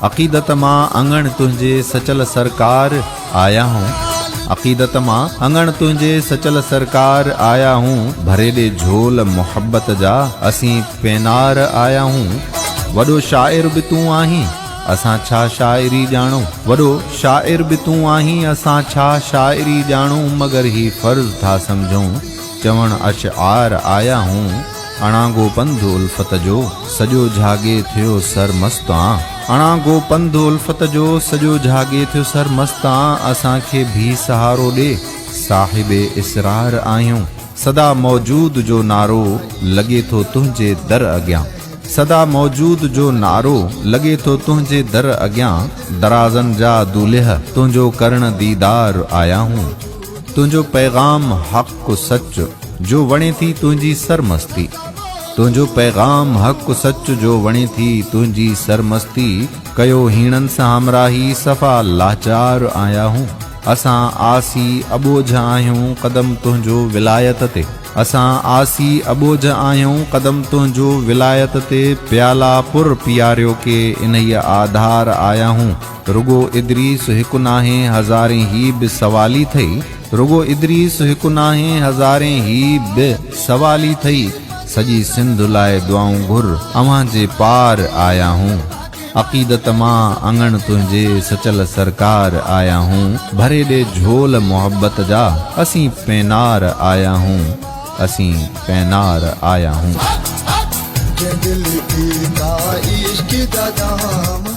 अक़ीदत मां अंगण तुंहिंजे सचल सरकार आया हूँ। अक़ीदत मां अंगण तुंहिंजे सचल सरकार आया हूँ। भरे दे झोल मोहब्बत जा असीं पेनार आया हूँ। वॾो शाइर बि तूं आहीं, असां छा शाइरी ॼाणो। वॾो शाइर बि तूं आहीं, असां छा शाइरी ॼाणो। मगर ही फर्ज़ था समझूं, चवण अशआर आया हूँ। अणांगो पंध उल्फत जो सॼो झागे थियो सरमस्तां। अणांगो पंध उल्फत जो सॼो झागे थियो सरमस्तां। असांखे भी सहारो ॾे, साहिबे इसरार आहियूं। सदा मौजूद जो नारो लॻे थो तुंहिंजे दर अॻियां। सदा मौजूद जो नारो लॻे थो तुंहिंजे दर अॻियां। दराज़न जा दूल्हा तुंहिंजो करण दीदार आया हूँ। तुंहिंजो पैगाम हक़ सच जो वणे थी तुंहिंजी सरमस्ती। तुंहिंजो पैगाम हक़ सच जो वणे थी तुंहिंजी सरमस्ती। कयो हीणनि सां हमराही सफ़ा लाचार आया हूँ। असां आसी अबोझ आहियूं क़दम तुंहिंजो विलायत ते। असां आसी अबोझ आहियूं क़दम तुंहिंजो विलायत ते। प्याला पुर पियारियो के इन्हीअ आधार आया हूँ। रुगो इदरीस हिकु नाहे हज़ारे ही बि सवाली थई। रुगो इदरीस हिकु नाहे हज़ारे ही बि सवाली थई। सॼी सिंध लाइ दुआऊं घुर अव्हां जे पार आया हूँ। अक़ीदत मां अंगण तुंहिंजे सचल सरकार आया हूँ। भरे दे झोल मोहब्बत जा असीं पेनार आया हूँ। असीं पेनार आया हूँ। दिल की इश्क दा दाम